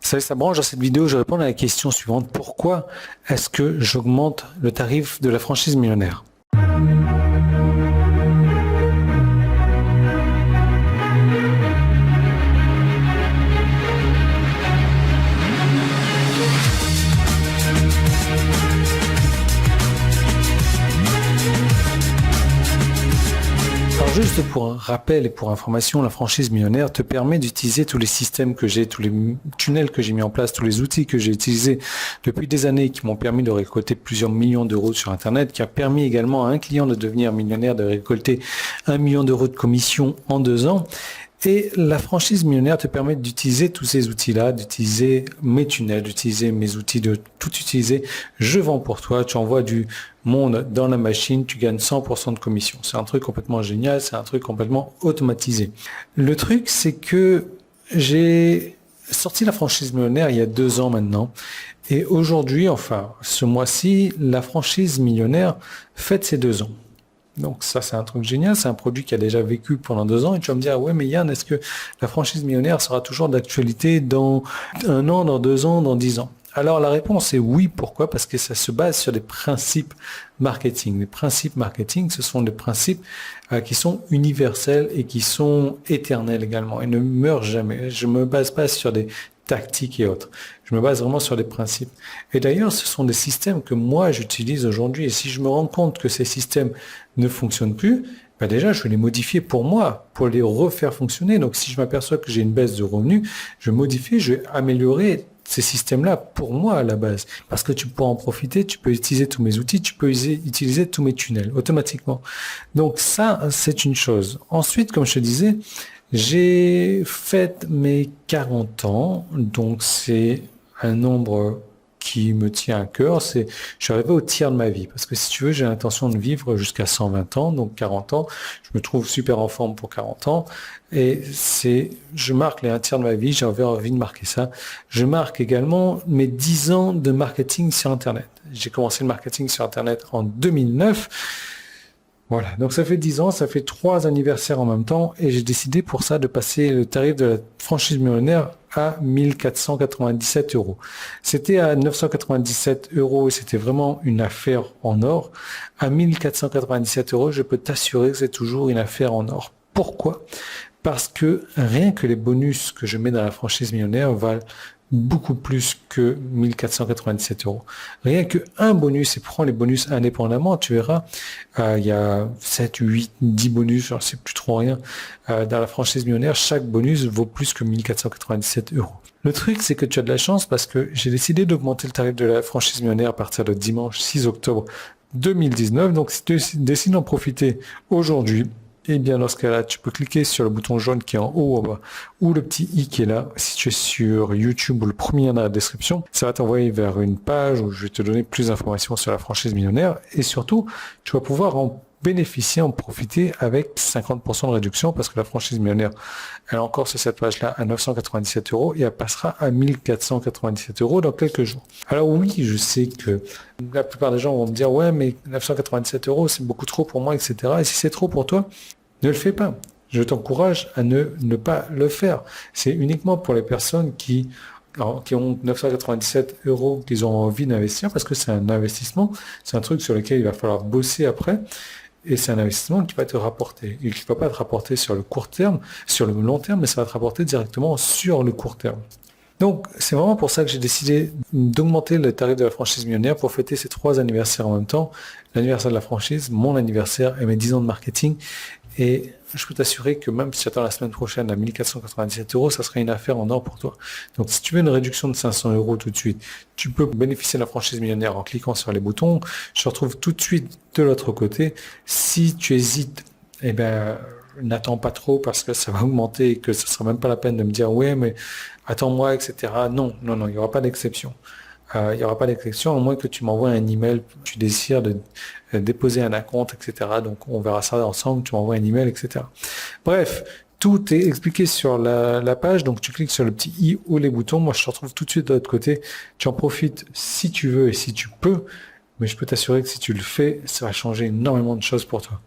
Salut, ça branche. Dans cette vidéo, je réponds à la question suivante. Pourquoi est-ce que j'augmente le tarif de la franchise millionnaire? Alors juste pour un rappel et pour information, la franchise millionnaire te permet d'utiliser tous les systèmes que j'ai, tous les tunnels que j'ai mis en place, tous les outils que j'ai utilisés depuis des années qui m'ont permis de récolter plusieurs millions d'euros sur Internet, qui a permis également à un client de devenir millionnaire, de récolter 1 million d'euros de commission en 2 ans. Et la franchise millionnaire te permet d'utiliser tous ces outils-là, d'utiliser mes tunnels, d'utiliser mes outils, de tout utiliser. Je vends pour toi, tu envoies du monde dans la machine, tu gagnes 100% de commission. C'est un truc complètement génial, c'est un truc complètement automatisé. Le truc, c'est que j'ai sorti la franchise millionnaire il y a 2 ans maintenant. Et aujourd'hui, enfin, ce mois-ci, la franchise millionnaire fête ses 2 ans. Donc ça, c'est un truc génial, c'est un produit qui a déjà vécu pendant 2 ans et tu vas me dire, ouais, mais Yann, est-ce que la franchise millionnaire sera toujours d'actualité dans 1 an, dans 2 ans, dans 10 ans? Alors la réponse est oui. Pourquoi? Parce que ça se base sur des principes marketing. Les principes marketing, ce sont des principes qui sont universels et qui sont éternels également et ne meurent jamais. Je me base pas sur des tactiques et autres. Je me base vraiment sur des principes. Et d'ailleurs, ce sont des systèmes que moi, j'utilise aujourd'hui. Et si je me rends compte que ces systèmes ne fonctionnent plus, déjà, je vais les modifier pour moi, pour les refaire fonctionner. Donc, si je m'aperçois que j'ai une baisse de revenus, je modifie, je vais améliorer ces systèmes-là pour moi à la base. Parce que tu pourras en profiter, tu peux utiliser tous mes outils, tu peux utiliser tous mes tunnels automatiquement. Donc ça, c'est une chose. Ensuite, comme je te disais, j'ai fait mes 40 ans, donc c'est un nombre qui me tient à cœur. Je suis arrivé au tiers de ma vie, parce que si tu veux, j'ai l'intention de vivre jusqu'à 120 ans, donc 40 ans. Je me trouve super en forme pour 40 ans, et je marque les 1/3 de ma vie, j'ai envie de marquer ça. Je marque également mes 10 ans de marketing sur Internet. J'ai commencé le marketing sur Internet en 2009. Voilà, donc ça fait 10 ans, ça fait 3 anniversaires en même temps et j'ai décidé pour ça de passer le tarif de la franchise millionnaire à 1497 euros. C'était à 997 euros et c'était vraiment une affaire en or. À 1497 euros, je peux t'assurer que c'est toujours une affaire en or. Pourquoi? Parce que rien que les bonus que je mets dans la franchise millionnaire valent beaucoup plus que 1497 euros. Rien que un bonus, et prends les bonus indépendamment, tu verras, il y a 7, 8, 10 bonus, je ne sais plus trop rien, dans la franchise millionnaire, chaque bonus vaut plus que 1497 euros. Le truc, c'est que tu as de la chance parce que j'ai décidé d'augmenter le tarif de la franchise millionnaire à partir de dimanche 6 octobre 2019. Donc, si tu décides d'en profiter aujourd'hui, et bien dans ce cas-là, tu peux cliquer sur le bouton jaune qui est en haut en bas ou le petit i qui est là. Si tu es sur YouTube ou le premier lien dans la description, ça va t'envoyer vers une page où je vais te donner plus d'informations sur la franchise millionnaire et surtout, tu vas pouvoir en bénéficier, en profiter avec 50% de réduction parce que la franchise millionnaire, elle est encore sur cette page-là à 997 euros et elle passera à 1497 euros dans quelques jours. Alors oui, je sais que la plupart des gens vont me dire ouais, mais 997 euros, c'est beaucoup trop pour moi, etc. Et si c'est trop pour toi, ne le fais pas. Je t'encourage à ne pas le faire. C'est uniquement pour les personnes qui ont 997 euros qu'ils ont envie d'investir parce que c'est un investissement, c'est un truc sur lequel il va falloir bosser après et c'est un investissement qui va te rapporter et qui ne va pas te rapporter sur le court terme, sur le long terme, mais ça va te rapporter directement sur le court terme. Donc, c'est vraiment pour ça que j'ai décidé d'augmenter le tarif de la franchise millionnaire pour fêter ces 3 anniversaires en même temps. L'anniversaire de la franchise, mon anniversaire et mes 10 ans de marketing. Et je peux t'assurer que même si tu attends la semaine prochaine à 1497 euros, ça sera une affaire en or pour toi. Donc, si tu veux une réduction de 500 euros tout de suite, tu peux bénéficier de la franchise millionnaire en cliquant sur les boutons. Je te retrouve tout de suite de l'autre côté. Si tu hésites, n'attends pas trop parce que ça va augmenter et que ce sera même pas la peine de me dire ouais, mais attends-moi, etc. Non, il n'y aura pas d'exception. Il n'y aura pas d'exception, à moins que tu m'envoies un email, tu désires de déposer un acompte, etc. Donc, on verra ça ensemble, tu m'envoies un email, etc. Bref, tout est expliqué sur la page, donc tu cliques sur le petit i ou les boutons. Moi, je te retrouve tout de suite de l'autre côté. Tu en profites si tu veux et si tu peux, mais je peux t'assurer que si tu le fais, ça va changer énormément de choses pour toi.